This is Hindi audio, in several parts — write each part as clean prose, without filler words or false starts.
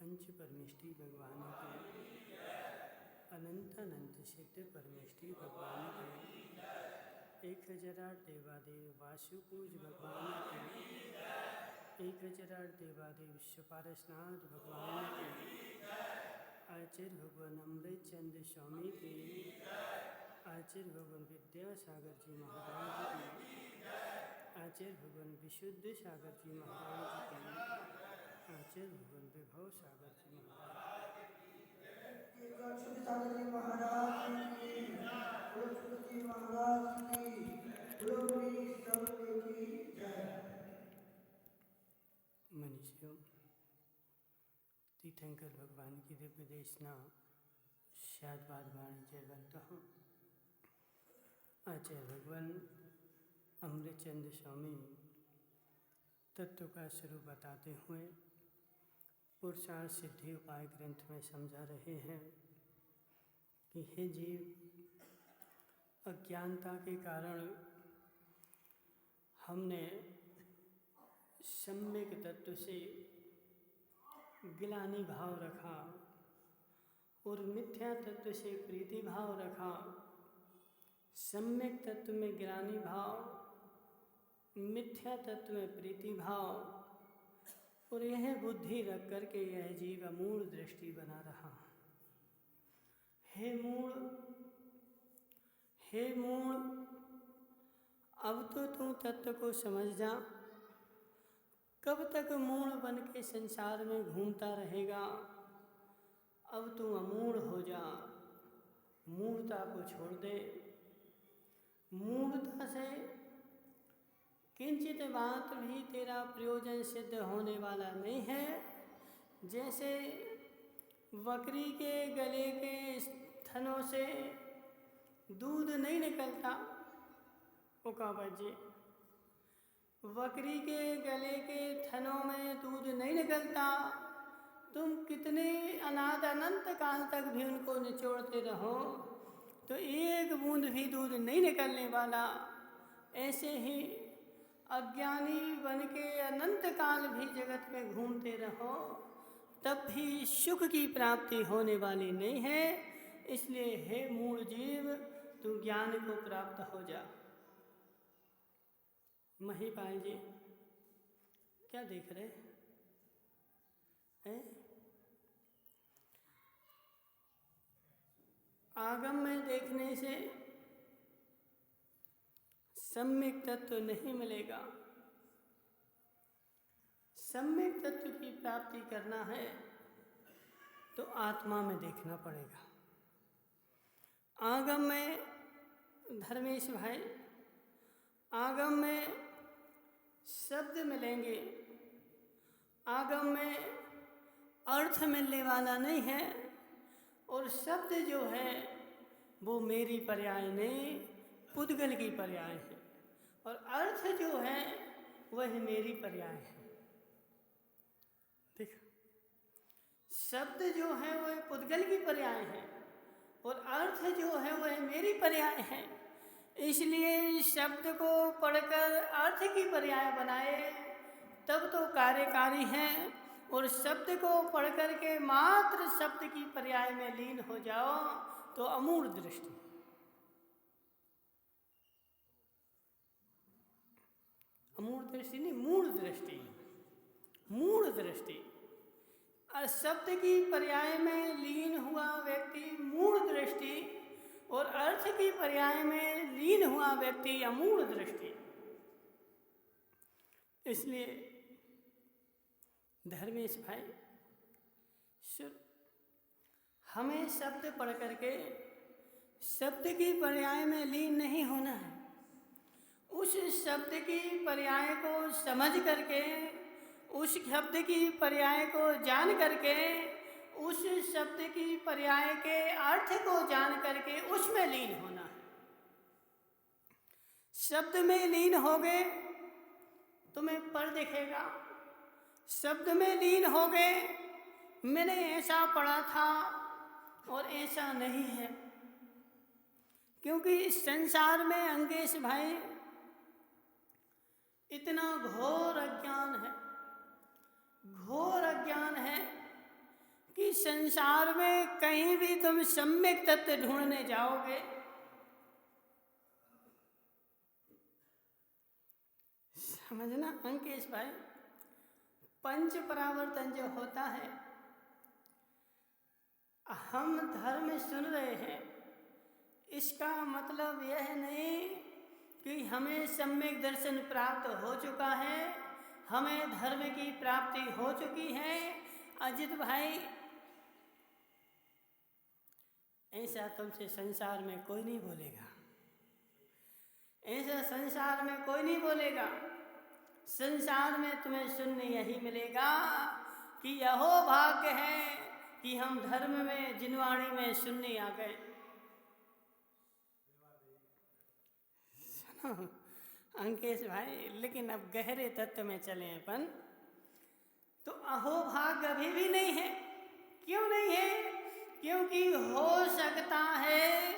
पंच परमेष्टि भगवान के अनंत अनंत सिद्ध परमेष्टि भगवान के 1008 देवादेव वासुपूज भगवान के 1008 देवादेव सुपारसनाथ भगवान के आचार्य भगवान अमृतचंद स्वामी के आचार्य भगवान विद्यासागर जी महाराज के आचार्य भगवान विशुद्ध सागर जी महाराज के आचार्य भगवान विभव सागर जी महाराज मनुष्यों, तीर्थंकर भगवान की दिव्य देशना शायद बाद वाणिज्य बनता हूँ। आचार्य भगवान अमृतचंद स्वामी तत्व का स्वरूप बताते हुए पुरुषार्थ सिद्धि उपाय ग्रंथ में समझा रहे हैं कि हे जीव, अज्ञानता के कारण हमने सम्यक तत्व से गिलानी भाव रखा और मिथ्या तत्व से प्रीति भाव रखा। सम्यक तत्व में गिलानी भाव, मिथ्या तत्व में प्रीति भाव, और यह बुद्धि रख करके यह जीव अमूढ़ दृष्टि बना रहा। हे मूढ़, हे मूढ़, अब तो तू तत्व को समझ जा। कब तक मूढ़ बन के संसार में घूमता रहेगा? अब तू अमूढ़ हो जा, मूढ़ता को छोड़ दे। मूढ़ता से किंचित बात भी तेरा प्रयोजन सिद्ध होने वाला नहीं है। जैसे बकरी के गले के थनों से दूध नहीं निकलता, वो का बजे बकरी के गले के थनों में दूध नहीं निकलता। तुम कितने अनाद अनंत काल तक भी उनको निचोड़ते रहो तो एक बूंद भी दूध नहीं निकलने वाला। ऐसे ही अज्ञानी बन के अनंत काल भी जगत में घूमते रहो तब भी सुख की प्राप्ति होने वाली नहीं है। इसलिए हे मूढ़ जीव, तू ज्ञान को प्राप्त हो जा। महिपाल जी क्या देख रहे हैं? आगम में देखने से सम्यक तत्व नहीं मिलेगा। सम्यक तत्व की प्राप्ति करना है तो आत्मा में देखना पड़ेगा। आगम में धर्मेश भाई, आगम में शब्द मिलेंगे, आगम में अर्थ मिलने वाला नहीं है। और शब्द जो है वो मेरी पर्याय नहीं, पुद्गल की पर्याय है। और अर्थ जो है वह मेरी पर्याय है। देख, शब्द जो है वह पुद्गल की पर्याय है और अर्थ जो है वह मेरी पर्याय है। इसलिए शब्द को पढ़कर अर्थ की पर्याय बनाए तब तो कार्यकारी है। और शब्द को पढ़ कर के मात्र शब्द की पर्याय में लीन हो जाओ तो अमूढ़ दृष्टि। अमूढ़ दृष्टि नहीं, मूढ़ दृष्टि। मूढ़ दृष्टि। शब्द की पर्याय में लीन हुआ व्यक्ति मूढ़ दृष्टि और अर्थ की पर्याय में लीन हुआ व्यक्ति अमूढ़ दृष्टि। इसलिए धर्मेश भाई, हमें शब्द पढ़ करके शब्द की पर्याय में लीन नहीं होना है। उस शब्द की पर्याय को समझ करके, उस शब्द की पर्याय को जान करके, उस शब्द की पर्याय के अर्थ को जान करके उसमें लीन होना है। शब्द में लीन हो गए तुम्हें पर दिखेगा। शब्द में लीन हो गए, मैंने ऐसा पढ़ा था और ऐसा नहीं है। क्योंकि इस संसार में अंगेश भाई इतना घोर अज्ञान है, घोर अज्ञान है कि संसार में कहीं भी तुम सम्यक तत्व ढूंढने जाओगे, समझना अंकेश भाई, पंच परावर्तन जो होता है, हम धर्म सुन रहे हैं, इसका मतलब यह नहीं कि हमें सम्यक दर्शन प्राप्त हो चुका है, हमें धर्म की प्राप्ति हो चुकी है। अजित भाई, ऐसा तुमसे संसार में कोई नहीं बोलेगा, ऐसा संसार में कोई नहीं बोलेगा। संसार में तुम्हें सुनने यही मिलेगा कि यहो भाग्य है कि हम धर्म में जिनवाणी में सुनने आ गए। सुनो अंकेश भाई, लेकिन अब गहरे तत्व में चले अपन, तो अहो भाग्य अभी भी नहीं है। क्यों नहीं है? क्योंकि हो सकता है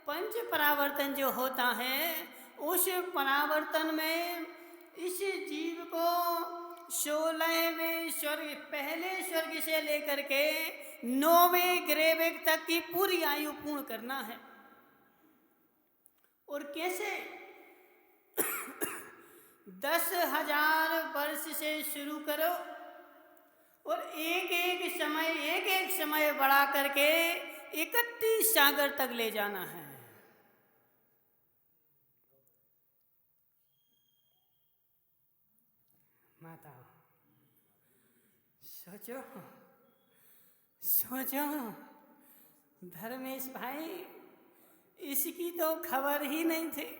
पंच परावर्तन जो होता है, उस परावर्तन में इस जीव को 16वें स्वर्ग, पहले स्वर्ग से लेकर के 9वें ग्रेवेग तक की पूरी आयु पूर्ण करना है। और कैसे? 10,000 वर्ष से शुरू करो और एक एक समय बढ़ा करके 31 सागर तक ले जाना है। माता सोचो सोचो, धर्मेश भाई, इसकी तो खबर ही नहीं थी।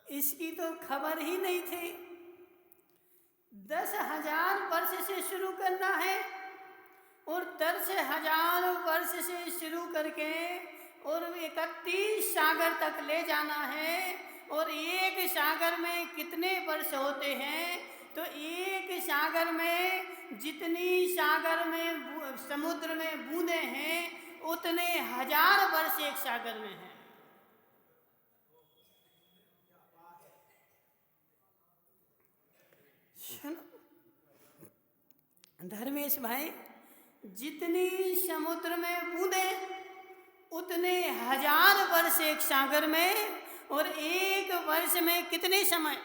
इसकी तो खबर ही नहीं थी। 10,000 वर्ष से शुरू करना है और 10,000 वर्ष से शुरू करके और 31 सागर तक ले जाना है। और एक सागर में कितने वर्ष होते हैं? तो एक सागर में जितनी सागर में समुद्र में बूंदे हैं, उतने 1000 वर्ष एक सागर में हैं। धर्मेश भाई, जितनी समुद्र में बूंदे उतने 1000 वर्ष एक सागर में, और एक वर्ष में कितने समय?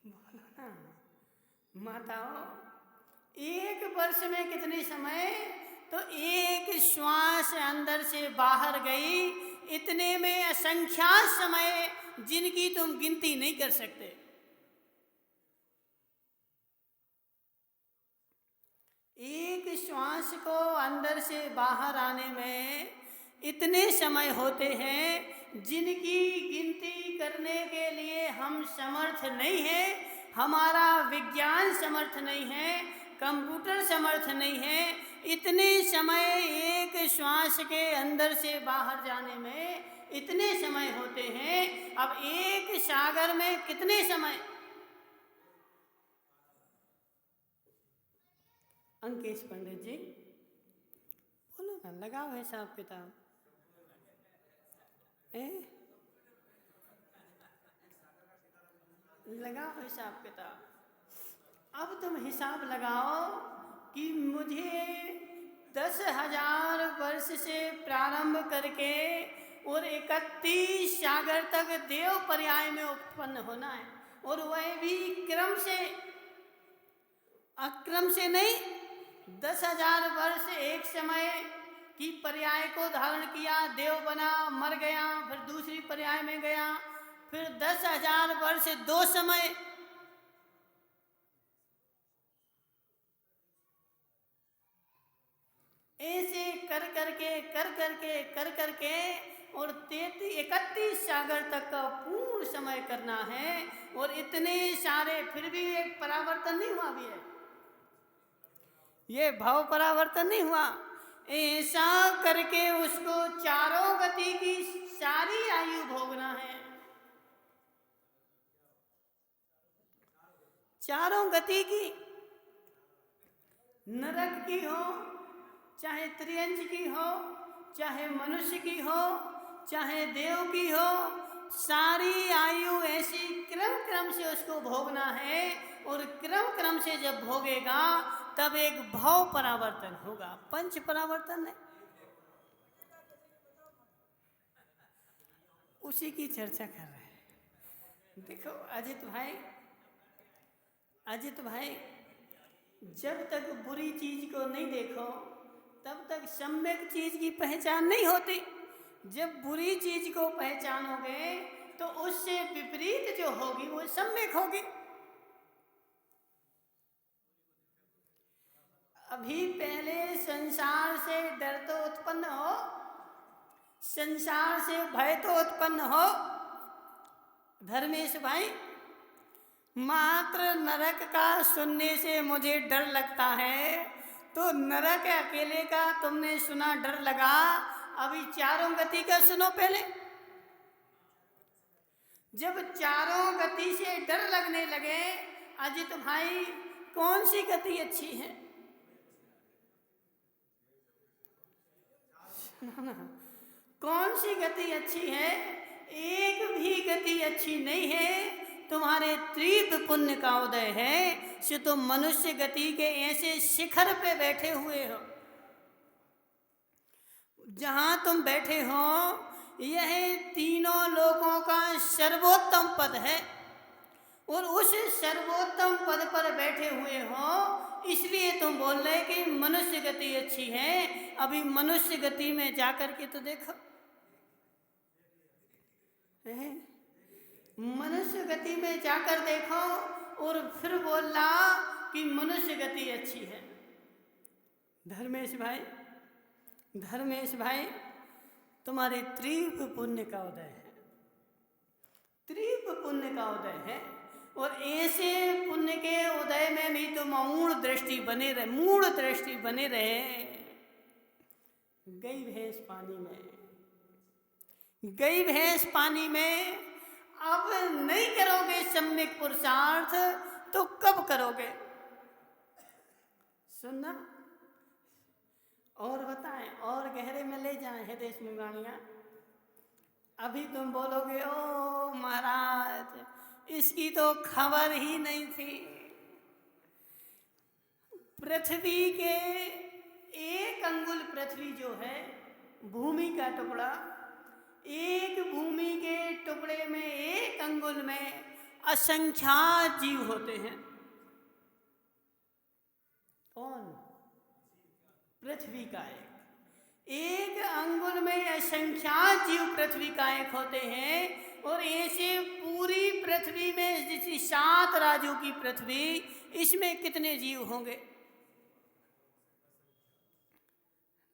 बोलो ना माताओं, एक वर्ष में कितने समय? तो एक श्वास अंदर से बाहर गई, इतने में असंख्यात समय जिनकी तुम गिनती नहीं कर सकते। एक श्वास को अंदर से बाहर आने में इतने समय होते हैं जिनकी गिनती करने के लिए हम समर्थ नहीं हैं, हमारा विज्ञान समर्थ नहीं है, कंप्यूटर समर्थ नहीं है। इतने समय एक श्वास के अंदर से बाहर जाने में इतने समय होते हैं। अब एक सागर में कितने समय? अंकेश पंडित जी बोलो ना, लगाओ हिसाब किताब। लगाओ हिसाब किताब। अब तुम हिसाब लगाओ कि मुझे 10,000 वर्ष से प्रारंभ करके और 31 सागर तक देव पर्याय में उत्पन्न होना है, और वह भी क्रम से, अक्रम से नहीं। 10,000 वर्ष एक समय की पर्याय को धारण किया, देव बना, मर गया, फिर दूसरी पर्याय में गया, फिर 10,000 वर्ष 2 समय, ऐसे कर करके और 31 सागर तक का पूर्ण समय करना है। और इतने सारे, फिर भी एक परावर्तन नहीं हुआ भी है, ये भाव परावर्तन नहीं हुआ। ऐसा करके उसको चारों गति की सारी आयु भोगना है। चारों गति की, नरक की हो चाहे त्रियंच की हो, चाहे मनुष्य की हो, चाहे देव की हो, सारी आयु ऐसी क्रम क्रम से उसको भोगना है। और क्रम क्रम से जब भोगेगा तब एक भाव परावर्तन होगा। पंच परावर्तन है, उसी की चर्चा कर रहे हैं। देखो अजित भाई, जब तक बुरी चीज को नहीं देखो तब तक सम्यक चीज की पहचान नहीं होती। जब बुरी चीज को पहचानोगे तो उससे विपरीत जो होगी वो सम्यक होगी। अभी पहले संसार से डर तो उत्पन्न हो, संसार से भय तो उत्पन्न हो। धर्मेश भाई, मात्र नरक का सुनने से मुझे डर लगता है, तो नरक अकेले का तुमने सुना डर लगा, अभी चारों गति का सुनो पहले। जब चारों गति से डर लगने लगे, अजित भाई कौन सी गति अच्छी है? कौन सी गति अच्छी है? एक भी गति अच्छी नहीं है। तुम्हारे तीव्र पुण्य का उदय है कि तुम मनुष्य गति के ऐसे शिखर पे बैठे हुए हो। जहां तुम बैठे हो यह तीनों लोकों का सर्वोत्तम पद है, और उस सर्वोत्तम पद पर बैठे हुए हो, इसलिए तुम बोल रहे कि मनुष्य गति अच्छी है। अभी मनुष्य गति में जाकर के तो देखो, मनुष्य गति में जाकर देखो और फिर बोलना कि मनुष्य गति अच्छी है। धर्मेश भाई, तुम्हारे तीव्र पुण्य का उदय है, तीव्र पुण्य का उदय है। और ऐसे पुण्य के उदय में भी तुम मूढ़ दृष्टि बने रहे। गई भैंस पानी में, अब नहीं करोगे सम्यक पुरुषार्थ तो कब करोगे? सुनना और बताएं, और गहरे में ले जाएं हृदय मुगानिया। अभी तुम बोलोगे ओ महाराज इसकी तो खबर ही नहीं थी। पृथ्वी के एक अंगुल पृथ्वी जो है भूमि का टुकड़ा, एक भूमि के टुकड़े में एक अंगुल में असंख्यात जीव होते हैं। कौन? पृथ्वी का एक अंगुल में असंख्यात जीव पृथ्वी का एक होते हैं। और ऐसे पूरी पृथ्वी में जिस 7 राज्यों की पृथ्वी, इसमें कितने जीव होंगे?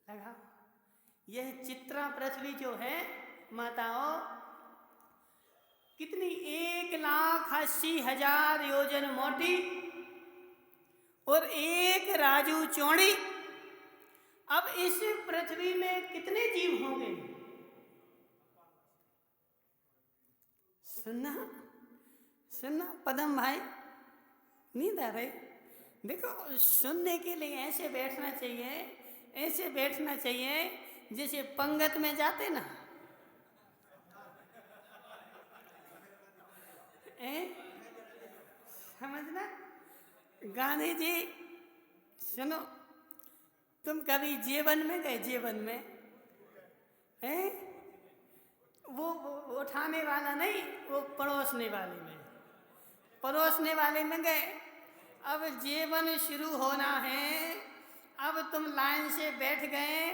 लगा? यह चित्रा पृथ्वी जो है माताओं, कितनी 1,80,000 योजन मोटी और 1 राजू चौड़ी। अब इस पृथ्वी में कितने जीव होंगे? सुनना पदम भाई, नींद आ रही? देखो सुनने के लिए ऐसे बैठना चाहिए जैसे पंगत में जाते ना, समझना। गांधी जी सुनो, तुम कभी जीवन में गए? जीवन में वो उठाने वाला नहीं, वो परोसने वाले में गए। अब जीवन शुरू होना है, अब तुम लाइन से बैठ गए।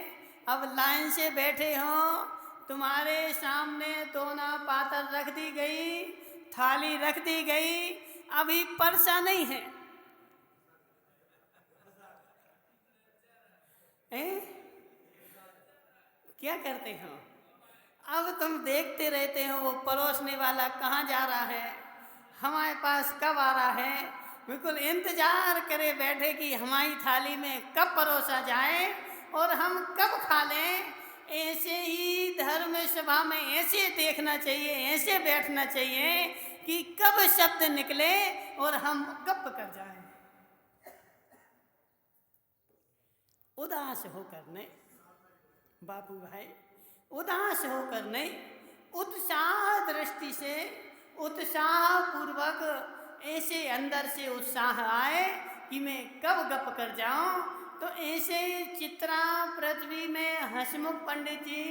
अब लाइन से बैठे हो, तुम्हारे सामने दोना पातर रख दी गई, थाली रख दी गई, अभी परसा नहीं है। क्या करते हो? अब तुम देखते रहते हो वो परोसने वाला कहाँ जा रहा है, हमारे पास कब आ रहा है। बिल्कुल इंतजार करे बैठे कि हमारी थाली में कब परोसा जाए और हम कब खा लें। ऐसे ही धर्म सभा में ऐसे देखना चाहिए, ऐसे बैठना चाहिए कि कब शब्द निकले और हम कब कर जाएं। उदास होकर नहीं बापू भाई, उदास होकर नहीं, उत्साह दृष्टि से, उत्साह पूर्वक ऐसे अंदर से उत्साह आए कि मैं कब गप कर जाऊं। तो ऐसे चित्रा पृथ्वी में हंसमुख पंडित जी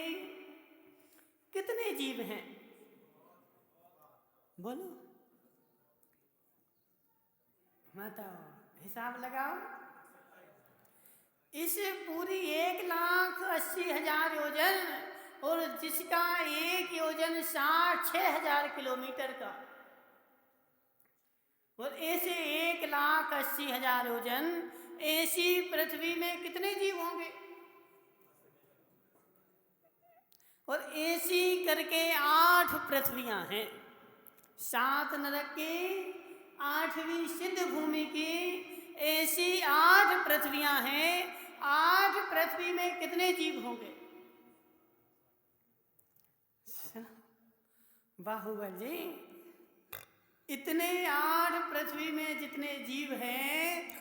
कितने जीव हैं बोलो, बताओ, हिसाब लगाओ। इस पूरी 1,80,000 योजन, और जिसका एक योजन 6,000 किलोमीटर का, और ऐसे 1,80,000 योजन ऐसी पृथ्वी में कितने जीव होंगे। और ऐसी करके 8 पृथ्वियां हैं, 7 नरक की, 8वीं सिद्ध भूमि की, ऐसी 8 पृथ्वियां हैं। 8 पृथ्वी में कितने जीव होंगे। बाहुबल जी, इतने 8 पृथ्वी में जितने जीव हैं,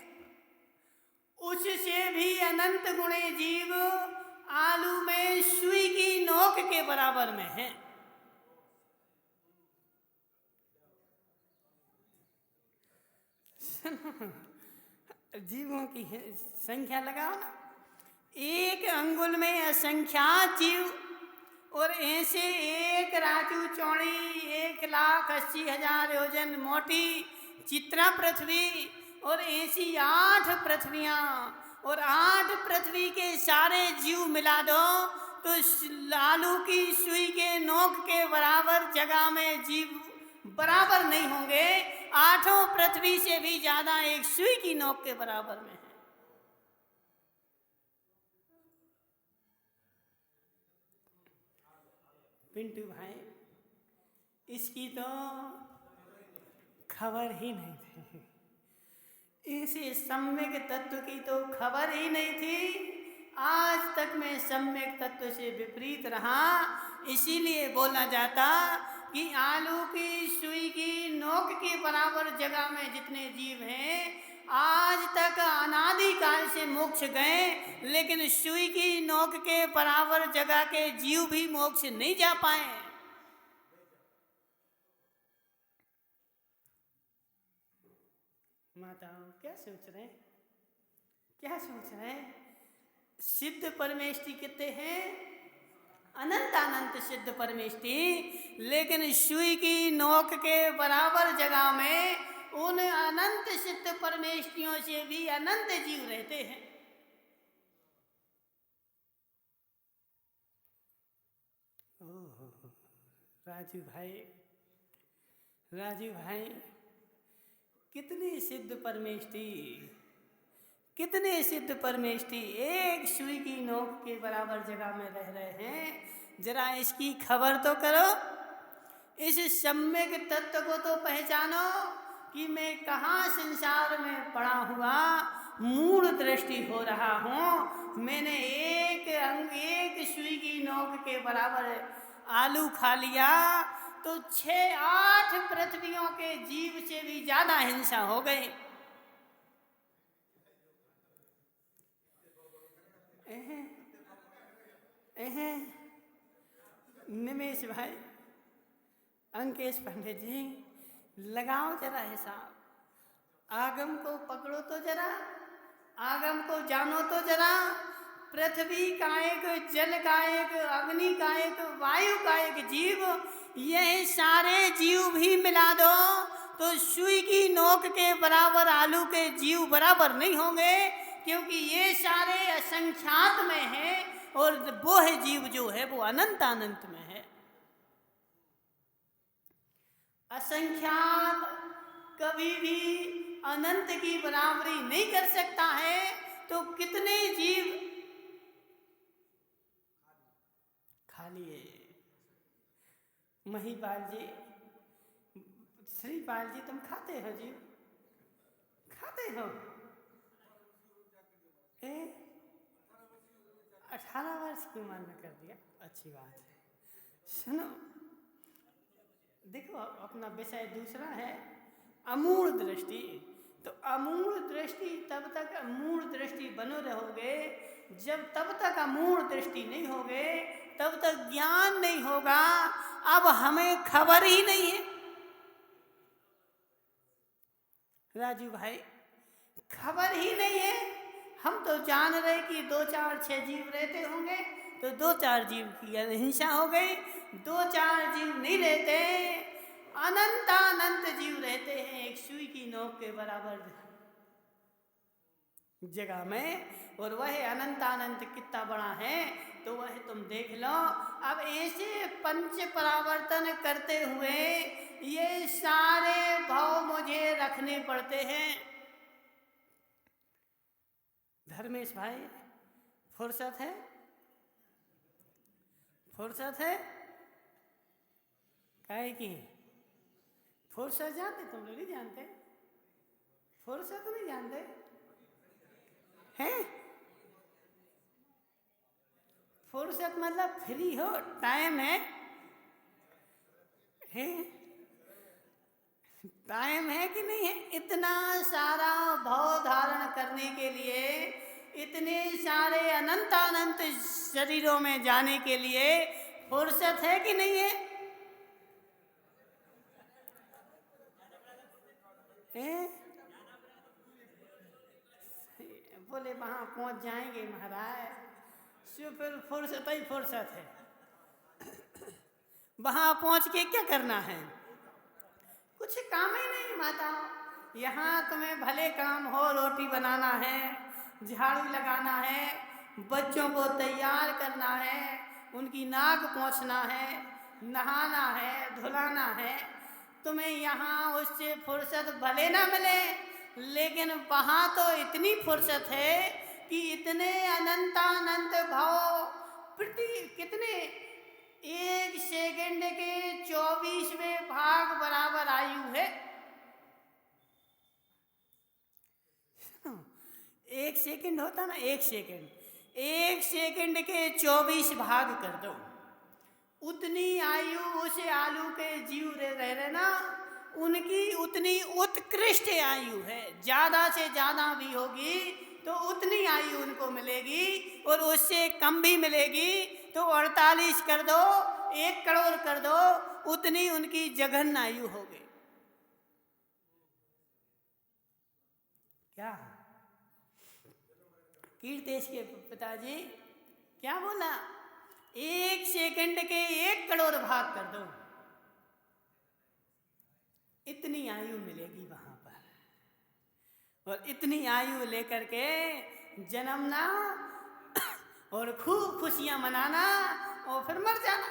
उससे भी अनंत गुणे जीव आलू में सुई की नोक के बराबर में है। जीवों की संख्या लगाओ ना, एक अंगुल में असंख्यात जीव, और ऐसे एक राजू चौड़ी 1,80,000 योजन मोटी चित्रा पृथ्वी, और ऐसी 8 पृथ्वियां, और 8 पृथ्वी के सारे जीव मिला दो तो आलू की सुई के नोक के बराबर जगह में जीव बराबर नहीं होंगे। 8 पृथ्वी से भी ज्यादा एक सुई की नोक के बराबर में है। पिंटू भाई, इसकी तो खबर ही नहीं थी, इसी सम्यक तत्व की तो खबर ही नहीं थी। आज तक मैं सम्यक तत्व से विपरीत रहा, इसीलिए बोला जाता कि आलू की सुई की नोक के बराबर जगह में जितने जीव हैं, आज तक अनादिकाल से मोक्ष गए, लेकिन सुई की नोक के बराबर जगह के जीव भी मोक्ष नहीं जा पाए। माताओं क्या सोच रहे हैं, क्या सोच रहे हैं। सिद्ध परमेष्टि कितने हैं, अनंत अनंत सिद्ध परमेष्टि, लेकिन सुई की नोक के बराबर जगह में उन अनंत सिद्ध परमेष्टियों से भी अनंत जीव रहते हैं। राजू भाई, राजू भाई, कितने सिद्ध परमेष्टि, कितने सिद्ध परमेष्टि एक सुई की नोक के बराबर जगह में रह रहे हैं। जरा इसकी खबर तो करो, इस सम्यक तत्व को तो पहचानो कि मैं कहाँ संसार में पड़ा हुआ मूढ़ दृष्टि हो रहा हूँ। मैंने एक सुई की नोक के बराबर आलू खा लिया तो 6-8 पृथ्वियों के जीव से भी ज्यादा हिंसा हो गई। निमेश भाई, अंकेश पंडित जी, लगाओ जरा हिसाब, आगम को पकड़ो तो जरा, आगम को जानो तो जरा। पृथ्वी का एक, जल का एक, अग्नि का एक, वायु का एक जीव, यह सारे जीव भी मिला दो तो सुई की नोक के बराबर आलू के जीव बराबर नहीं होंगे, क्योंकि ये सारे असंख्यात में है और वो है जीव जो है वो अनंत अनंत में है। असंख्यात कभी भी अनंत की बराबरी नहीं कर सकता है, तो कितने जीव खाली है। महिपाल जी, श्रीपाल जी, तुम खाते हो जीव, खाते हो? 18 वर्ष की उम्र में कर दिया, अच्छी बात है। सुनो, देखो अपना विषय दूसरा है अमूढ़ दृष्टि। तो अमूढ़ दृष्टि, तब तक मूढ़ दृष्टि बनो रहोगे जब तब तक अमूढ़ दृष्टि नहीं होगे तब तक ज्ञान नहीं होगा। अब हमें खबर ही नहीं है राजू भाई, खबर ही नहीं है। हम तो जान रहे कि 2 4 6 जीव रहते होंगे, तो 2 4 जीव की अहिंसा हो गई, 2 4 जीव नहीं रहते, अनंत जीव रहते हैं एक सुई की नोक के बराबर जगह में, और वह अनंत कितना बड़ा है तो वह तुम देख लो। अब ऐसे पंच परावर्तन करते हुए ये सारे भाव मुझे रखने पड़ते हैं। धर्मेश भाई फुर्सत है? फुर्सत है? काहे की फुर्सत जानते? तुम लोग नहीं जानते? फुर्सत नहीं जानते हैं? फुर्सत मतलब फ्री हो, टाइम है, टाइम है कि नहीं है? इतना सारा भाव धारण करने के लिए, इतने सारे अनंत शरीरों में जाने के लिए फुर्सत है कि नहीं है? बोले वहां पहुंच जाएंगे महाराज, फिर फुर्सत ही फुर्सत है। वहां पहुंच के क्या करना है? कुछ काम ही नहीं माता। यहाँ तुम्हें भले काम हो, रोटी बनाना है, झाड़ू लगाना है, बच्चों को तैयार करना है, उनकी नाक पोंछना है, नहाना है, धुलाना है, तुम्हें यहाँ उससे फुर्सत भले ना मिले, लेकिन वहाँ तो इतनी फुर्सत है कि इतने अनंत भाव कितने 1 सेकंड के 24वें भाग बराबर आयु है। 1 सेकंड होता ना, 1 सेकंड के 24 भाग कर दो, उतनी आयु उस आलू के जीव रहे ना, उनकी उतनी उत्कृष्ट आयु है। ज्यादा से ज्यादा भी होगी तो उतनी आयु उनको मिलेगी, और उससे कम भी मिलेगी तो 48 कर दो, 1 करोड़ कर दो, उतनी उनकी जघन्य आयु होगी। क्या कीर्तेश के पिताजी क्या बोला? 1 सेकंड के 1 करोड़ भाग कर दो, इतनी आयु मिलेगी वहां पर, और इतनी आयु लेकर के जन्मना और खूब खुशियां मनाना और फिर मर जाना।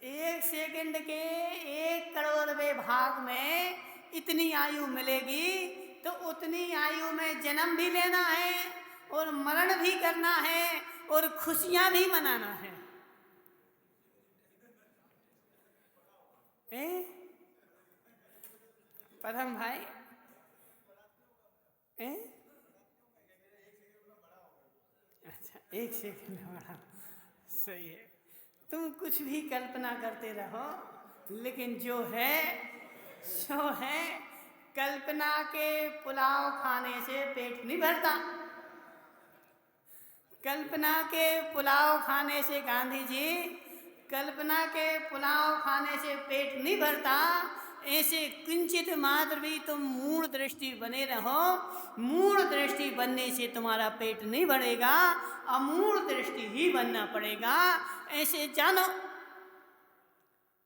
1 सेकंड के 1 करोड़वें भाग में इतनी आयु मिलेगी तो उतनी आयु में जन्म भी लेना है और मरण भी करना है और खुशियां भी मनाना है। परम भाई अच्छा 1 सेकंड बड़ा सही है। तुम कुछ भी कल्पना करते रहो, लेकिन जो है सो है। कल्पना के पुलाव खाने से पेट नहीं भरता। कल्पना के पुलाव खाने से गांधी जी, कल्पना के पुलाव खाने से पेट नहीं भरता। ऐसे किंचित मात्र भी तुम मूढ़ दृष्टि बने रहो, मूढ़ दृष्टि बनने से तुम्हारा पेट नहीं भरेगा, अमूढ़ दृष्टि ही बनना पड़ेगा। ऐसे जानो।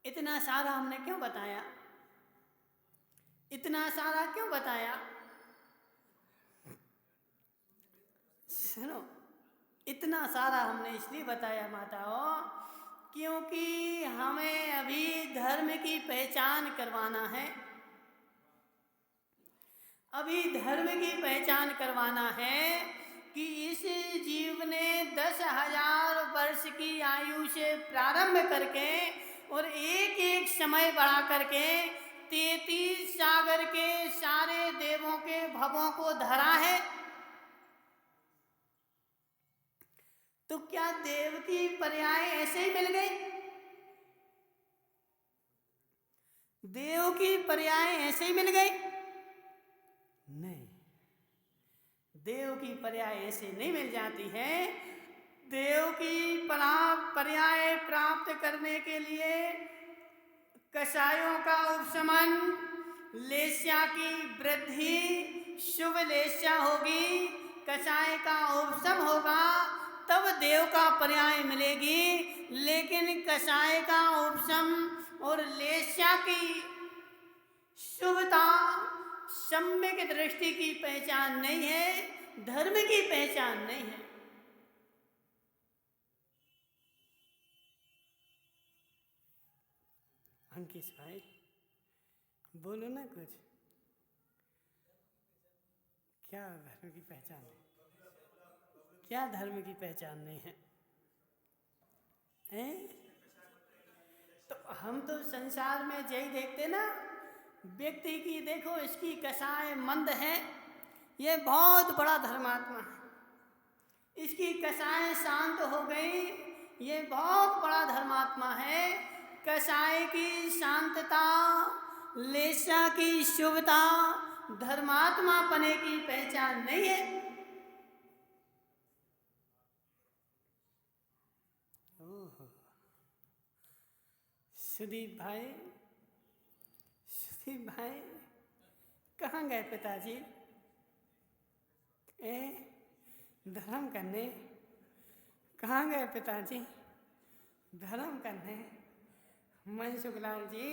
इतना सारा हमने क्यों बताया? इतना सारा क्यों बताया? सुनो, इतना सारा हमने इसलिए बताया माताओं, क्योंकि हमें अभी धर्म की पहचान करवाना है। अभी धर्म की पहचान करवाना है कि इस जीव ने 10,000 वर्ष की आयु से प्रारंभ करके और एक एक समय बढ़ा करके 33 सागर के सारे देवों के भवों को धरा है। तो क्या देव की पर्याय ऐसे ही मिल गई? देव की पर्याय ऐसे ही मिल गई? देव की पर्याय ऐसे नहीं मिल जाती है। देव की पर्याय प्राप्त करने के लिए कषायों का उपशमन, लेस्या की वृद्धि, शुभ लेस्या होगी, कषाय का उपशम होगा, तब देव का पर्याय मिलेगी। लेकिन कषाय का उपशम और लेस्या की शुभता सम्यक दृष्टि की पहचान नहीं है, धर्म की पहचान नहीं है। अंकित भाई बोलो ना कुछ, क्या धर्म की पहचान है? क्या धर्म की पहचान नहीं है? हैं? तो हम तो संसार में यही देखते ना, व्यक्ति की देखो इसकी कषाय मंद है, ये बहुत बड़ा धर्मात्मा है। इसकी कषाय शांत हो गई, ये बहुत बड़ा धर्मात्मा है। कषाय की शांतता, लेस्या की शुभता धर्मात्मा पने की पहचान नहीं है। सुदीप भाई, सुदीप भाई कहाँ गए पिताजी? धर्म करने कहाँ गए पिताजी? धर्म करने। मनसुखलाल जी,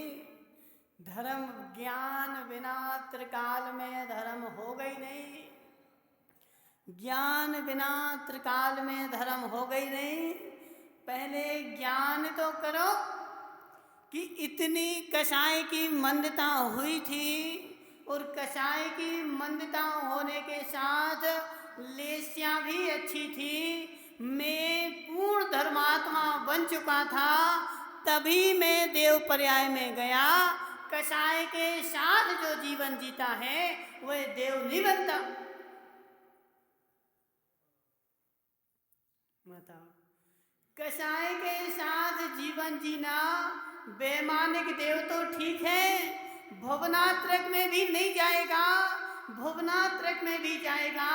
धर्म ज्ञान बिना त्रिकाल में धर्म हो गई नहीं। ज्ञान बिना त्रिकाल में धर्म हो गई नहीं। पहले ज्ञान तो करो कि इतनी कषाय की मंदता हुई थी, और कषाय की मंदता होने के साथ लेस्या भी अच्छी थी। मैं पूर्ण धर्मात्मा बन चुका था, तभी मैं देव पर्याय में गया। कषाय के साथ जो जीवन जीता है वह देव नहीं बनता। बताओ, कषाय के साथ जीवन जीना वैमानिक देव तो ठीक है, भुवनात्रक में भी नहीं जाएगा। भुवनात्रक में भी जाएगा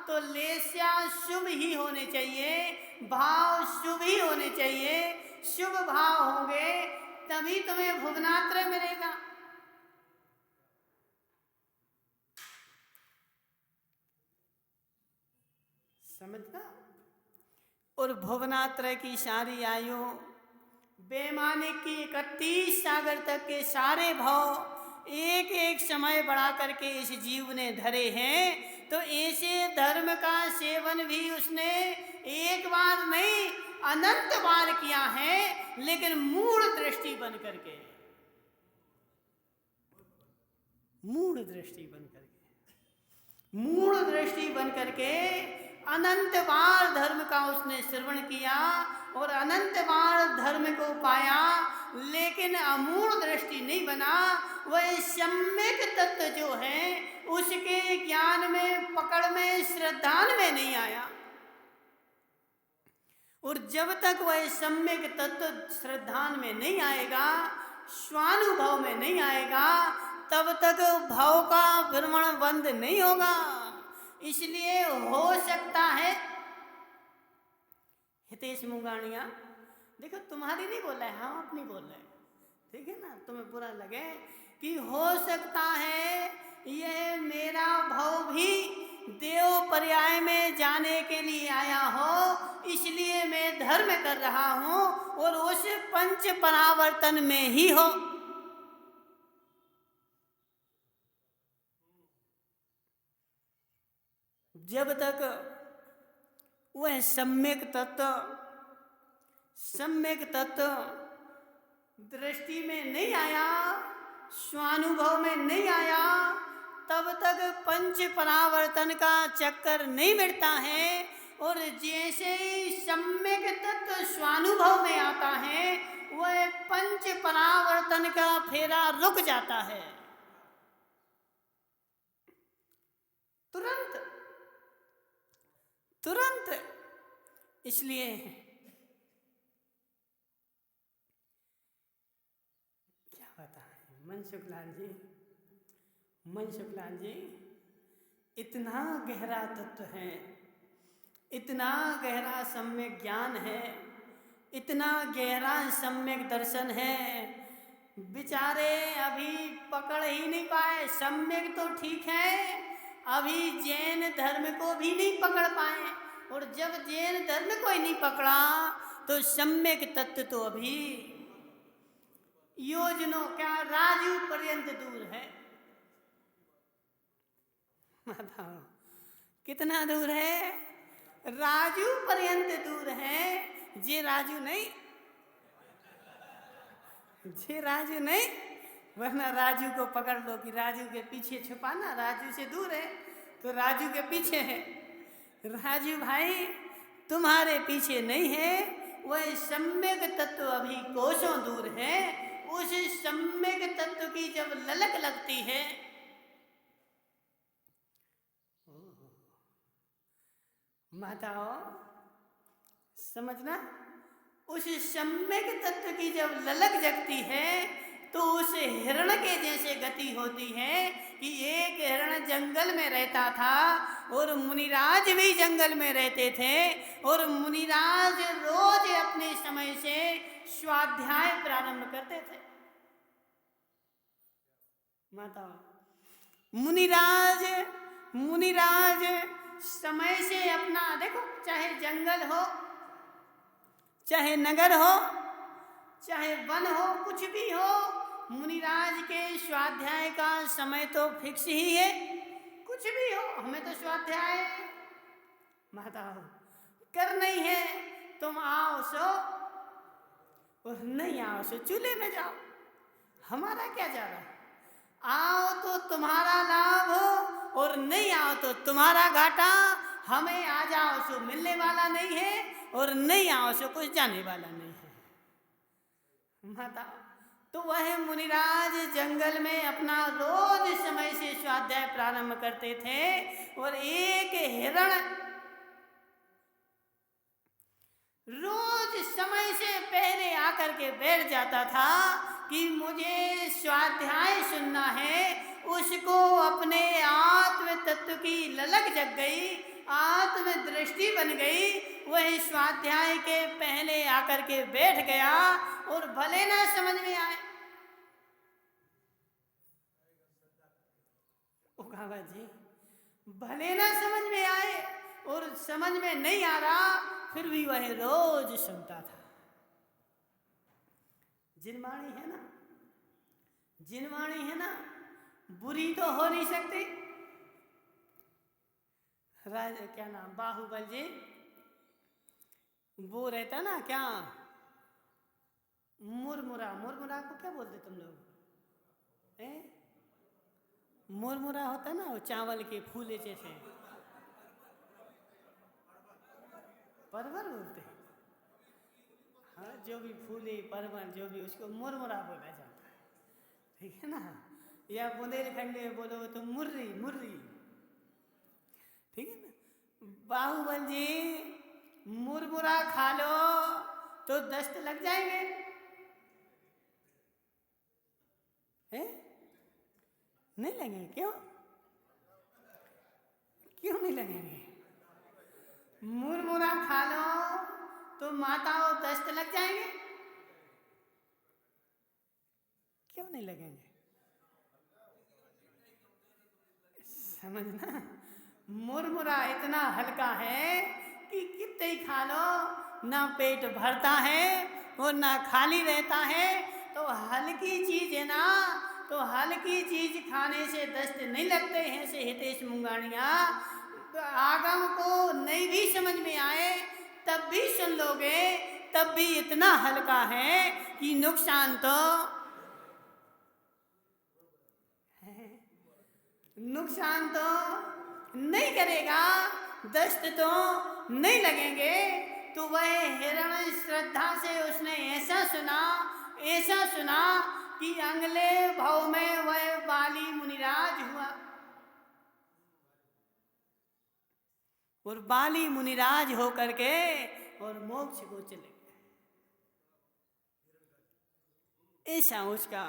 तो लेस्या शुभ ही होने चाहिए, भाव शुभ ही होने चाहिए। शुभ भाव होंगे तभी तुम्हें भुवनात्रय मिलेगा। समझना। और भुवनात्रय की सारी आयु, बेमानिक की 31 सागर तक के सारे भाव एक एक समय बढ़ा करके इस जीव ने धरे हैं। तो ऐसे धर्म का सेवन भी उसने एक बार नहीं अनंत बार किया है, लेकिन मूढ़ दृष्टि बन करके, मूढ़ दृष्टि बन करके, मूढ़ दृष्टि बन करके अनंत बार धर्म का उसने श्रवण किया और अनंत बार धर्म को पाया, लेकिन अमूढ़ दृष्टि नहीं बना। वह सम्यक तत्व जो है उसके ज्ञान में, पकड़ में, श्रद्धान में नहीं आया। और जब तक वह सम्यक तत्व श्रद्धान में नहीं आएगा, स्वानुभव में नहीं आएगा, तब तक भाव का भ्रमण बंद नहीं होगा। इसलिए हो सकता है, हितेश मुंगानिया देखो तुम्हारी नहीं बोल रहा है, हम अपनी बोल रहे हैं, ठीक है ना। तुम्हें बुरा लगे कि हो सकता है यह मेरा भाव भी देव पर्याय में जाने के लिए आया हो, इसलिए मैं धर्म कर रहा हूं और उस पंच परावर्तन में ही हो। जब तक वह सम्यक तत्व दृष्टि में नहीं आया, स्वानुभव में नहीं आया, तब तक पंच परावर्तन का चक्कर नहीं मिटता है। और जैसे ही सम्यक तत्व स्वानुभव में आता है, वह पंच परावर्तन का फेरा रुक जाता है। तुरंत। इसलिए क्या बताएं मनसुखलाल जी, इतना गहरा तत्व है, इतना गहरा सम्यक ज्ञान है, इतना गहरा सम्यक दर्शन है, बेचारे अभी पकड़ ही नहीं पाए। सम्यक तो ठीक है, अभी जैन धर्म को भी नहीं पकड़ पाए, और जब जैन धर्म को ही नहीं पकड़ा तो सम्यक तत्व तो अभी योजनों क्या राजू पर्यंत दूर है। बताओ कितना दूर है? राजू पर्यंत दूर है। जे राजू नहीं, जे राजू नहीं, वरना राजू को पकड़ लो कि राजू के पीछे छुपाना, राजू से दूर है तो राजू के पीछे है। राजू भाई तुम्हारे पीछे नहीं है, वह सम्यक तत्व अभी कोसों दूर है। उस सम्यक तत्व की जब ललक लगती है, माताओं समझना, उस सम्यक तत्व की जब ललक जगती है तो उस हिरण के जैसे गति होती है कि एक हिरण जंगल में रहता था और मुनिराज भी जंगल में रहते थे, और मुनिराज रोज अपने समय से स्वाध्याय प्रारंभ करते थे। माताओं मुनिराज समय से अपना, देखो चाहे जंगल हो, चाहे नगर हो, चाहे वन हो, कुछ भी हो, मुनिराज के स्वाध्याय का समय तो फिक्स ही है। कुछ भी हो, हमें तो स्वाध्याय माताओं करना ही है। तुम आओ सो और नहीं आओ सो चूल्हे में जाओ, हमारा क्या जा रहा है? आओ तो तुम्हारा लाभ हो और नहीं आओ तो तुम्हारा घाटा। हमें आ जाओ सो मिलने वाला नहीं है और नहीं आओ सो कुछ जाने वाला नहीं है। माता तो वह मुनिराज जंगल में अपना रोज समय से स्वाध्याय प्रारंभ करते थे, और एक हिरण रोज समय से पहले आकर के बैठ जाता था कि मुझे स्वाध्याय सुनना है। उसको अपने आत्म तत्व की ललक जग गई, आत्म दृष्टि बन गई, वह स्वाध्याय के पहले आकर के बैठ गया। और भले ना समझ में आए, बाबा जी भले ना समझ में आए, और समझ में नहीं आ रहा फिर भी वह रोज सुनता था। जिनवाणी है ना, जिनवाणी है ना, बुरी तो हो नहीं सकती। राजा क्या नाम, बाहुबल जी, वो रहता ना क्या, मुरमुरा, मुरमुरा को क्या बोलते तुम लोग? मुरमुरा होता ना, वो चावल के फूले जैसे, परवर बोलते हैं। हाँ, जो भी फूले परवर जो भी, उसको मुरमुरा बोला जाता है, ठीक है ना। या बुंदेलखंड में बोलो तो मुर्री, मुर्री, ठीक है ना। बाहुबल जी मुरमुरा खा लो तो दस्त लग जाएंगे, हैं? नहीं लगेंगे? क्यों क्यों नहीं लगेंगे? मुरमुरा खा लो तो माताओं दस्त लग जाएंगे, क्यों नहीं लगेंगे? समझना, मुरमुरा इतना हल्का है कि कितने ही खा लो ना पेट भरता है और ना खाली रहता है। तो हल्की चीज है ना, तो हल्की चीज खाने से दस्त नहीं लगते हैं से हितेश मुंगानिया। आगम को नहीं भी समझ में आए तब भी सुन लोगे, तब भी इतना हल्का है कि नुकसान तो नुकसान तो नहीं करेगा, दस्त तो नहीं लगेंगे। तो वह हिरण श्रद्धा से उसने ऐसा सुना कि अगले भाव में वह बाली मुनिराज हुआ, और बाली मुनिराज होकर के और मोक्ष को चले गए। ऐसा उसका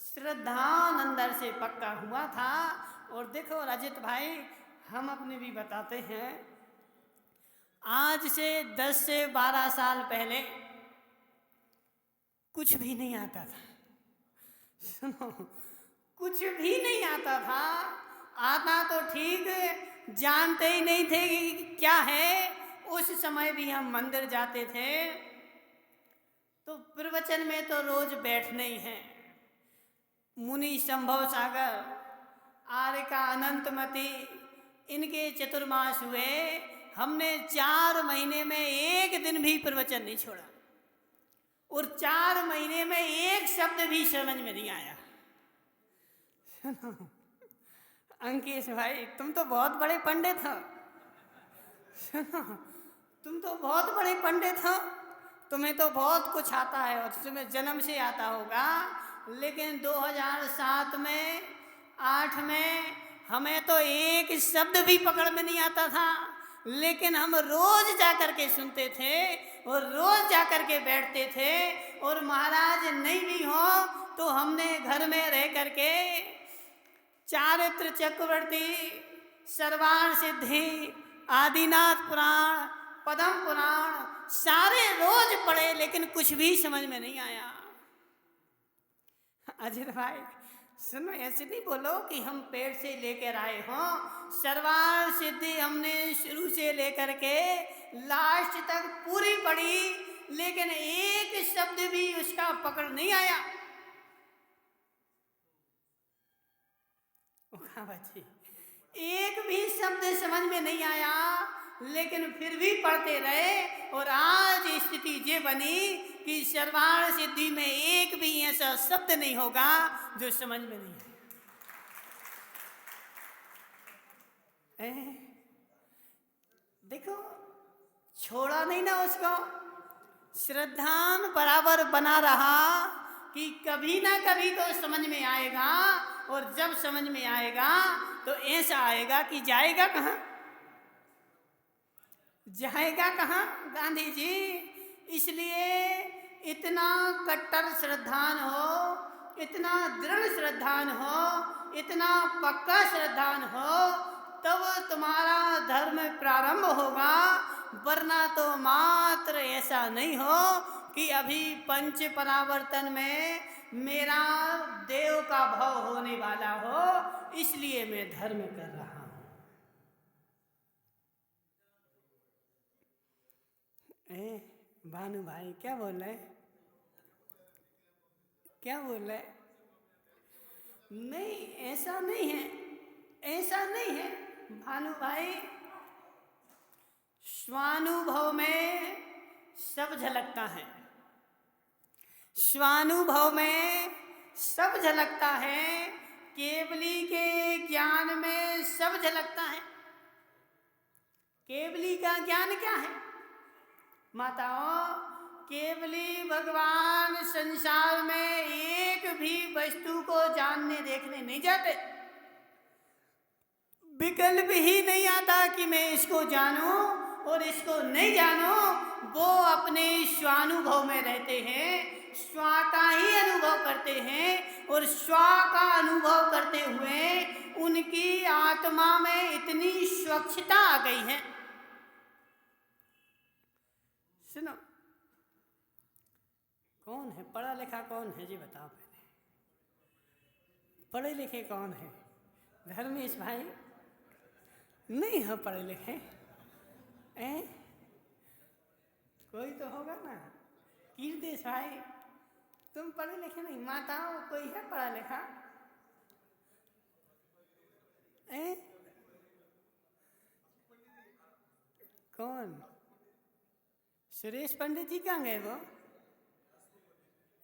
श्रद्धा अंदर से पक्का हुआ था। और देखो रजित भाई, हम अपने भी बताते हैं, आज से 10 से 12 साल पहले कुछ भी नहीं आता था। सुनो, कुछ भी नहीं आता था। आता तो ठीक, जानते ही नहीं थे कि क्या है। उस समय भी हम मंदिर जाते थे तो प्रवचन में तो रोज बैठने ही हैं। मुनि संभव सागर, आर्यका अनंतमती, इनके चतुर्मास हुए, हमने 4 महीने में एक दिन भी प्रवचन नहीं छोड़ा, और 4 महीने में एक शब्द भी समझ में नहीं आया। अंकेश भाई, तुम तो बहुत बड़े पंडित हो। तुम तो बहुत बड़े पंडित हो, तुम्हें तो बहुत कुछ आता है और तुम्हें जन्म से आता होगा। लेकिन 2007 में 8 में हमें तो एक शब्द भी पकड़ में नहीं आता था, लेकिन हम रोज जा कर के सुनते थे और रोज जा कर के बैठते थे। और महाराज नहीं भी हो तो हमने घर में रह करके चारित्र चक्रवर्ती, सर्वाण सिद्धि, आदिनाथ पुराण, पद्म पुराण सारे रोज पढ़े, लेकिन कुछ भी समझ में नहीं आया। अजय भाई सुनो, ऐसे नहीं बोलो कि हम पेड़ से लेकर आए हों। सर्वाण सिद्धि हमने शुरू से लेकर के लास्ट तक पूरी पढ़ी, लेकिन एक शब्द भी उसका पकड़ नहीं आया। बच्ची, एक भी शब्द समझ में नहीं आया, लेकिन फिर भी पढ़ते रहे। और आज स्थिति ये बनी कि सर्वाण सिद्धि में एक भी ऐसा शब्द नहीं होगा जो समझ में नहीं आए। देखो, छोड़ा नहीं ना उसको, श्रद्धान बराबर बना रहा कि कभी ना कभी तो समझ में आएगा। और जब समझ में आएगा तो ऐसा आएगा कि जाएगा कहाँ, जाएगा कहाँ गांधी जी। इसलिए इतना कट्टर श्रद्धान हो, इतना दृढ़ श्रद्धान हो, इतना पक्का श्रद्धान हो, तब तुम्हारा धर्म प्रारंभ होगा। वरना तो मात्र ऐसा नहीं हो कि अभी पंच परावर्तन में मेरा देव का भाव होने वाला हो, इसलिए मैं धर्म कर रहा हूं। भानु भाई क्या बोल रहे, क्या बोल रहे? नहीं, ऐसा नहीं है, ऐसा नहीं है भानु भाई। स्वानुभव में सब झलकता है, स्वानुभव में सब झलकता है, केवली के ज्ञान में सब झलकता है। केवली का ज्ञान क्या है माताओं? केवली भगवान संसार में एक भी वस्तु को जानने देखने नहीं जाते। विकल्प ही नहीं आता कि मैं इसको जानूं और इसको नहीं जानूं। वो अपने स्वानुभव में रहते हैं, स्वा का ही अनुभव करते हैं, और स्वा का अनुभव करते हुए उनकी आत्मा में इतनी स्वच्छता आ गई है। सुनो, कौन है पढ़ा लिखा, कौन है जी बताओ पहले, पढ़े लिखे कौन है? धर्मेश भाई नहीं हो पढ़े लिखे? कोई तो होगा ना। कीर्तेश भाई तुम पढ़े लिखे नहीं? माताओं कोई है पढ़ा लिखा? कौन? सुरेश पंडित जी कहाँ गए वो?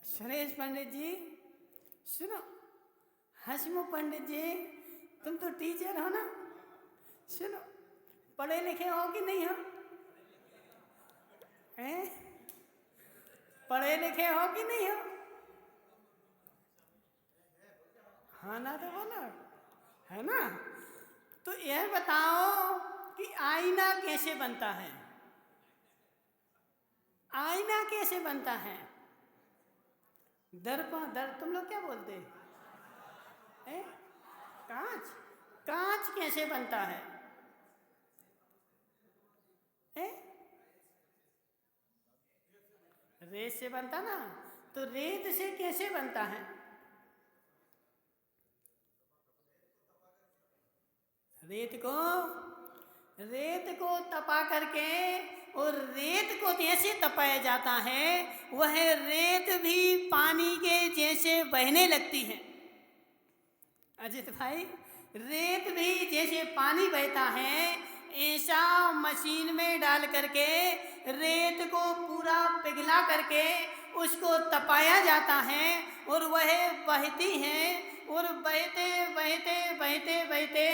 सुरेश पंडित जी सुनो, हसमुख पंडित जी तुम तो टीचर हो ना, सुनो, पढ़े लिखे हो कि नहीं हो? पढ़े लिखे हो कि नहीं हो? हाँ ना तो बोलो, है ना? तो यह बताओ कि आईना कैसे बनता है? आईना कैसे बनता है? दर्पण, तुम लोग क्या बोलते हैं? कांच? कांच कैसे बनता है? रेत से बनता ना, तो रेत से कैसे बनता है? रेत को तपा करके, और रेत को जैसे तपाया जाता है वह रेत भी पानी के जैसे बहने लगती है। अजित भाई, रेत भी जैसे पानी बहता है ऐसा मशीन में डाल करके रेत को पूरा पिघला करके उसको तपाया जाता है और वह बहती है, और बहते बहते बहते बहते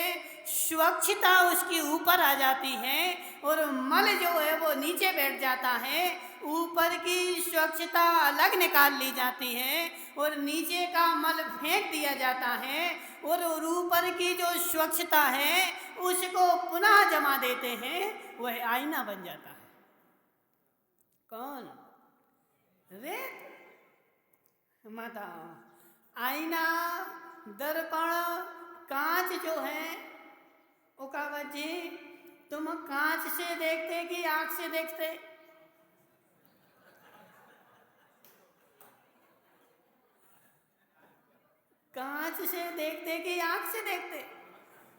स्वच्छता उसकी ऊपर आ जाती है और मल जो है वो नीचे बैठ जाता है। ऊपर की स्वच्छता अलग निकाल ली जाती है और नीचे का मल फेंक दिया जाता है, और ऊपर की जो स्वच्छता है उसको पुनः जमा देते हैं, वह आईना बन जाता है। कौन? रेत माता। आईना, दर्पण, कांच जो है, उकावत जी तुम कांच से देखते कि आंख से देखते? कांच से देखते कि आंख से देखते?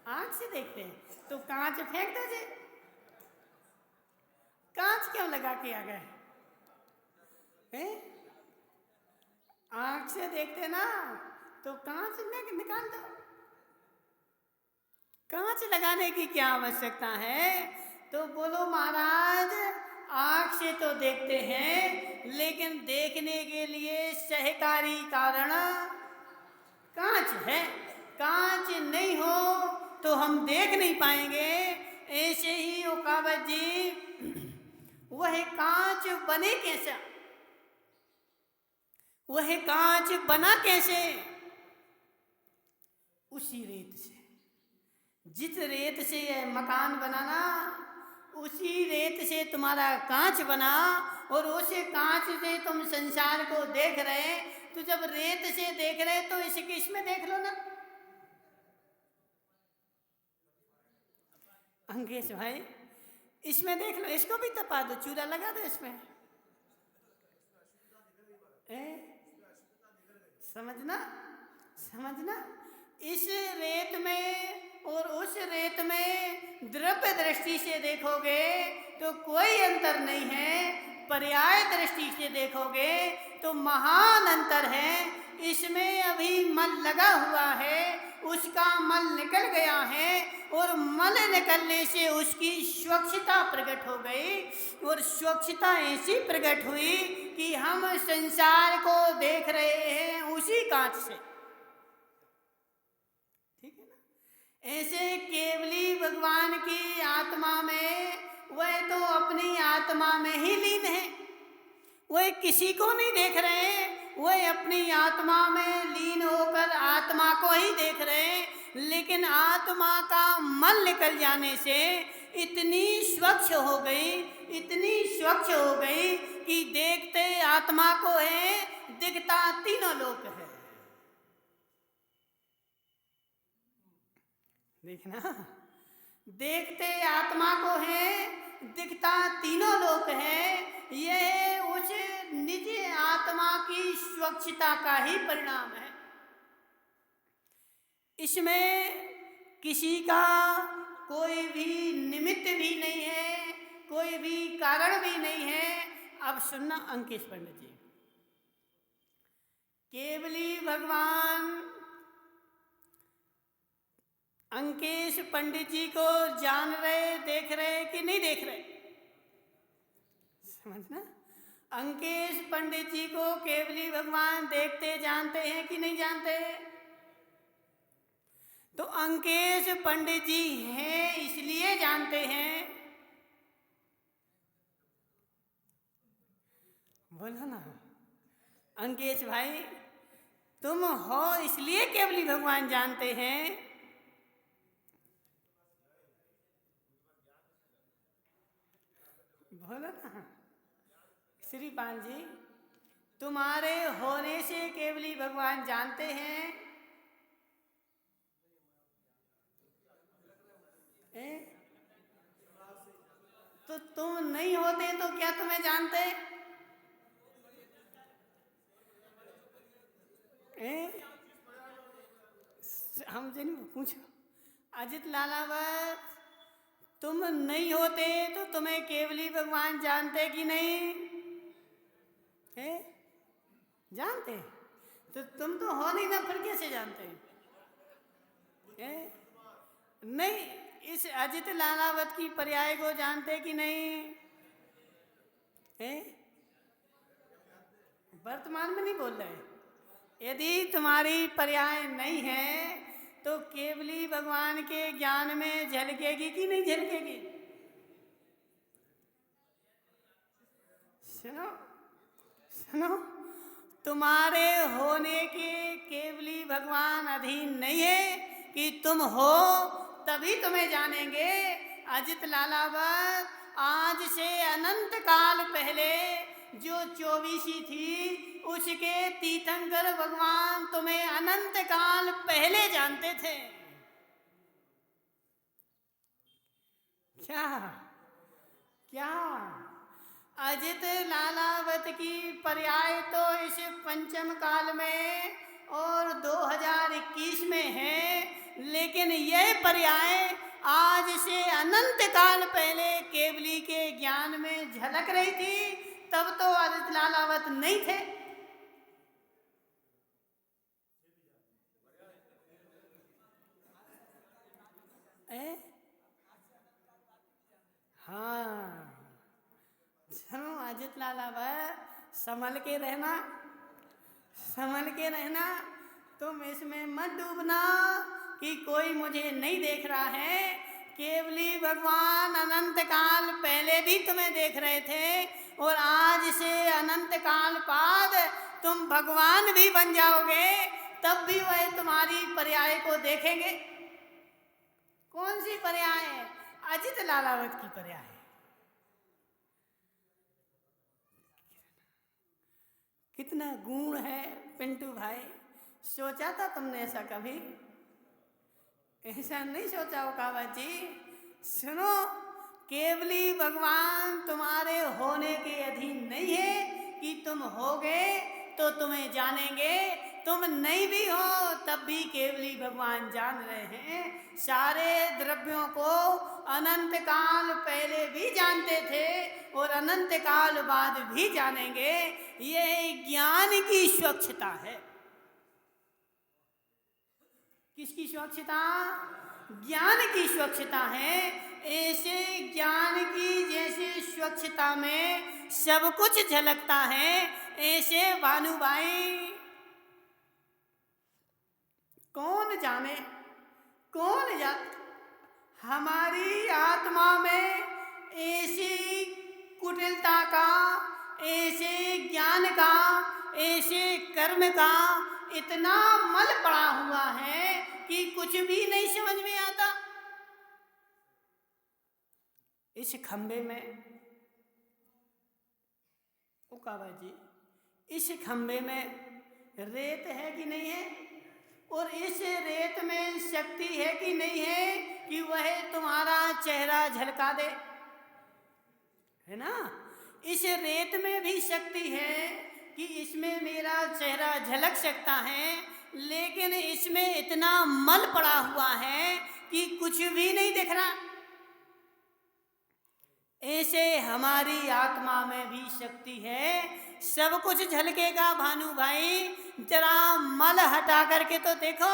आंख से देखते। तो कांच फेंक दो जी। कांच क्यों लगा के आ गए? आंख से देखते ना, तो कांच निकाल दो। कांच लगाने की क्या आवश्यकता है? तो बोलो महाराज, आंख से तो देखते हैं लेकिन देखने के लिए सहकारी कारण कांच है। कांच नहीं हो तो हम देख नहीं पाएंगे। ऐसे ही उकावत जी, वह कांच बने कैसा? वह कांच बना कैसे? उसी रेत से। जिस रेत से यह मकान बनाना, उसी रेत से तुम्हारा कांच बना, और उसे कांच से तुम संसार को देख रहे। तो जब रेत से देख रहे तो इसमें देख लो ना। अंकेश भाई, इसमें देख लो, इसको भी तपा दो, चूरा लगा दो इसमें। समझना, इस रेत में और उस रेत में द्रव्य दृष्टि से देखोगे तो कोई अंतर नहीं है, पर्याय दृष्टि से देखोगे तो महान अंतर है। इसमें अभी मल लगा हुआ है, उसका मल निकल गया है, और मल निकलने से उसकी स्वच्छता प्रकट हो गई, और स्वच्छता ऐसी प्रकट हुई कि हम संसार को देख रहे हैं उसी कांच से। ठीक है ना? ऐसे केवली भगवान की आत्मा में, वह तो अपनी आत्मा में ही लीन है, वह किसी को नहीं देख रहे, वह अपनी आत्मा में लीन होकर आत्मा को ही देख रहे। लेकिन आत्मा का मल निकल जाने से इतनी स्वच्छ हो गई, इतनी स्वच्छ हो गई कि देखते आत्मा को है, दिखता तीनों लोक है। देखना, देखते आत्मा को है, दिखता तीनों लोक है। यह उस निज आत्मा की स्वच्छता का ही परिणाम है। इसमें किसी का कोई भी निमित्त भी नहीं है, कोई भी कारण भी नहीं है। अब सुनना अंकेश पंडित जी, केवली भगवान अंकेश पंडित जी को जान रहे, देख रहे कि नहीं देख रहे? समझना, अंकेश पंडित जी को केवली भगवान देखते, जानते हैं कि नहीं जानते? तो अंकेश पंडित जी हैं इसलिए जानते हैं। बोलो ना अंकेश भाई, तुम हो इसलिए केवली भगवान जानते हैं। बोलो ना श्रीपाल जी, तुम्हारे होने से केवली भगवान जानते हैं। ए? तो तुम नहीं होते तो क्या तुम्हें जानते? हमसे नहीं पूछो। अजित लालावत, तुम नहीं होते तो तुम्हें केवली भगवान जानते कि नहीं? है? जानते? तो तुम तो हो नहीं ना, फिर कैसे जानते हैं? नहीं, इस अजित लालावत की पर्याय को जानते कि नहीं? है? वर्तमान में नहीं बोल रहे। यदि तुम्हारी पर्याय नहीं है तो केवली भगवान के ज्ञान में झलकेगी कि नहीं झलकेगी? सुनो सुनो, तुम्हारे होने के केवली भगवान अधीन नहीं है कि तुम हो तभी तुम्हें जानेंगे। अजित लालावत, आज से अनंत काल पहले जो 24 थी उसके तीर्थंकर भगवान तुम्हें अनंत काल पहले जानते थे। क्या क्या अजित लालावत की पर्याय तो इस पंचम काल में और 2021 में है, लेकिन यह पर्याय आज से अनंत काल पहले केवली के ज्ञान में झलक रही थी, तब तो अजित लालावत नहीं थे। हाँ, चलो अजित लालावत, संभल के रहना, संभल के रहना। तुम इसमें मत डूबना कि कोई मुझे नहीं देख रहा है। केवली भगवान अनंत काल पहले भी तुम्हें देख रहे थे और आज से अनंत काल बाद तुम भगवान भी बन जाओगे, तब भी वह तुम्हारी पर्याय को देखेंगे। कौन सी पर्याय है? अजित लालावत की पर्याय। कितना गुण है पिंटू भाई, सोचा था तुमने ऐसा कभी? ऐसा नहीं सोचा हो कावा जी। सुनो, केवली भगवान तुम्हारे होने के अधीन नहीं है कि तुम होगे तो तुम्हें जानेंगे। तुम नहीं भी हो तब भी केवली भगवान जान रहे हैं। सारे द्रव्यों को अनंत काल पहले भी जानते थे और अनंत काल बाद भी जानेंगे। यह ज्ञान की स्वच्छता है। किसकी स्वच्छता? ज्ञान की स्वच्छता है। ऐसे ज्ञान की जैसे स्वच्छता में सब कुछ झलकता है, ऐसे भानुभाई कौन जाने, कौन जाने हमारी आत्मा में ऐसी कुटिलता का, ऐसे ज्ञान का, ऐसे कर्म का इतना मल पड़ा हुआ है कि कुछ भी नहीं समझ में आता। इस खंबे में, ओ काबा जी, इस खंबे में रेत है कि नहीं है? और इस रेत में शक्ति है कि नहीं है कि वह तुम्हारा चेहरा झलका दे? है ना? इस रेत में भी शक्ति है कि इसमें मेरा चेहरा झलक सकता है, लेकिन इसमें इतना मल पड़ा हुआ है कि कुछ भी नहीं दिख रहा। ऐसे हमारी आत्मा में भी शक्ति है, सब कुछ झलकेगा। भानु भाई जरा मल हटा करके तो देखो।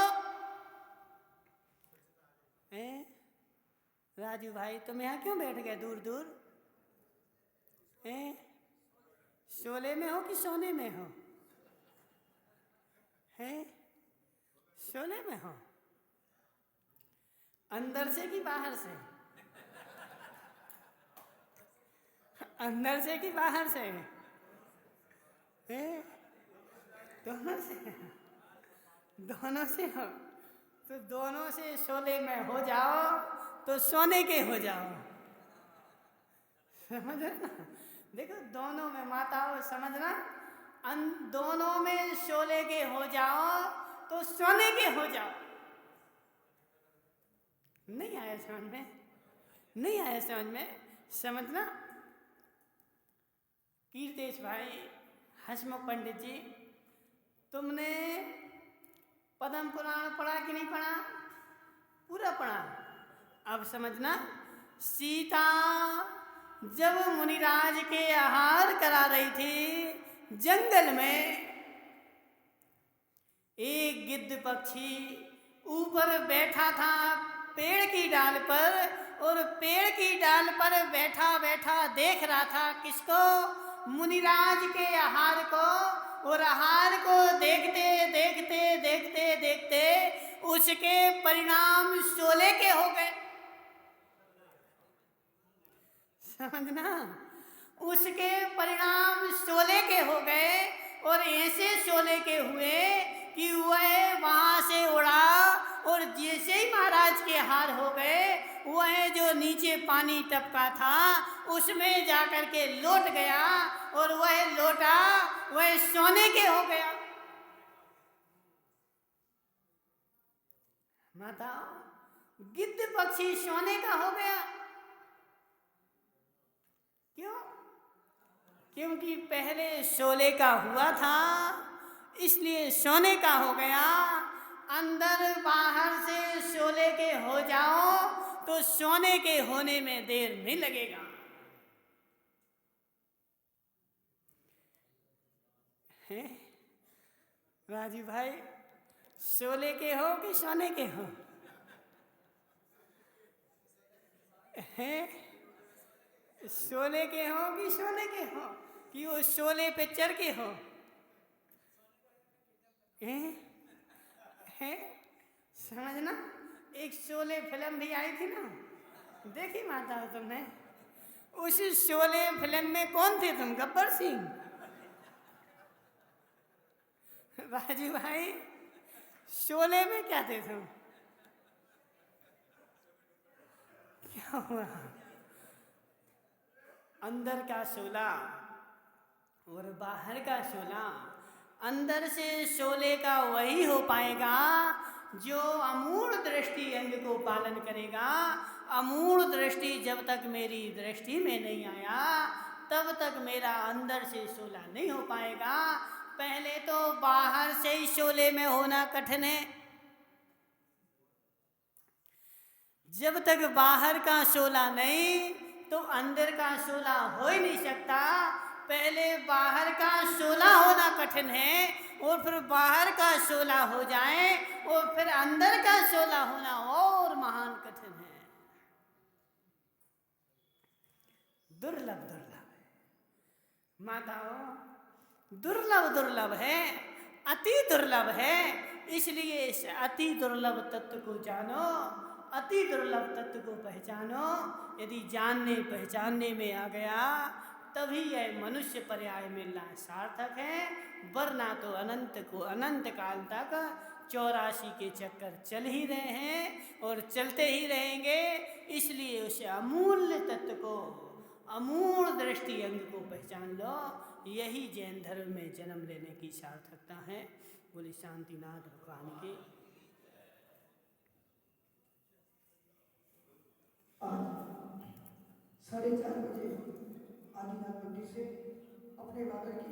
राजू भाई तुम यहाँ क्यों बैठ गए दूर दूर? शोले में हो कि सोने में हो? हैं? शोले में हो? अंदर से कि बाहर से? अंदर से कि बाहर से? दोनों से? दोनों से हो तो दोनों से शोले में हो जाओ तो सोने के हो जाओ। समझ रहे ना? देखो दोनों में माताओं समझना, दोनों में शोले के हो जाओ तो सोने के हो जाओ। नहीं आया समझ में? नहीं आया समझ में? समझना। कीर्तेश भाई, हसमुख पंडित जी, तुमने पद्म पुराण पढ़ा कि नहीं पढ़ा? पूरा पढ़ा। अब समझना, सीता जब मुनिराज के आहार करा रही थी जंगल में, एक गिद्ध पक्षी ऊपर बैठा था पेड़ की डाल पर, और पेड़ की डाल पर बैठा बैठा देख रहा था किसको? मुनिराज के आहार को। और आहार को देखते देखते देखते देखते उसके परिणाम शोले के हो गए। समझना, उसके परिणाम शोले के हो गए। और ऐसे शोले के हुए कि वह वहां से उड़ा, और जैसे ही महाराज के हार हो गए, वह जो नीचे पानी टपका था उसमें जाकर के लौट गया, और वह लौटा वह सोने के हो गया। माता, गिद्ध पक्षी सोने का हो गया। क्यों? क्योंकि पहले शोले का हुआ था, इसलिए सोने का हो गया। अंदर बाहर से शोले के हो जाओ तो सोने के होने में देर नहीं लगेगा। हैं? राजू भाई, शोले के हो कि सोने के हो? हैं? शोले के हो कि सोने के हो, कि वो शोले पे चढ़ के हो? हैं? हैं? समझना, एक शोले फिल्म भी आई थी ना, देखी माता हो तुमने? उस शोले फिल्म में कौन थे तुम? गब्बर सिंह? राजू भाई, शोले में क्या थे तुम? क्या हुआ? अंदर का शोला और बाहर का शोला। अंदर से शोले का वही हो पाएगा जो अमूढ़ दृष्टि अंग को पालन करेगा। अमूढ़ दृष्टि जब तक मेरी दृष्टि में नहीं आया तब तक मेरा अंदर से शोला नहीं हो पाएगा। पहले तो बाहर से ही शोले में होना कठिन है। जब तक बाहर का शोला नहीं तो अंदर का शोला हो ही नहीं सकता। पहले बाहर का शोला होना कठिन है, और फिर बाहर का शोला हो जाए और फिर अंदर का शोला होना और महान कठिन है। दुर्लभ दुर्लभ है माताओं, दुर्लभ दुर्लभ है, अति दुर्लभ है। इसलिए इस अति दुर्लभ तत्व को जानो, अति दुर्लभ तत्व को पहचानो। यदि जानने पहचानने में आ गया तभी यह मनुष्य पर्याय मिलना सार्थक है, वरना तो अनंत को अनंत काल तक 84 के चक्कर चल ही रहे हैं और चलते ही रहेंगे। इसलिए उस अमूल्य तत्व को, अमूल दृष्टि अंग को पहचान लो। यही जैन धर्म में जन्म लेने की सार्थकता है। बोली शांतिनाथ भगवान की। आज 4:30 बजे आदिनाथ मंदिर से अपने वाकर की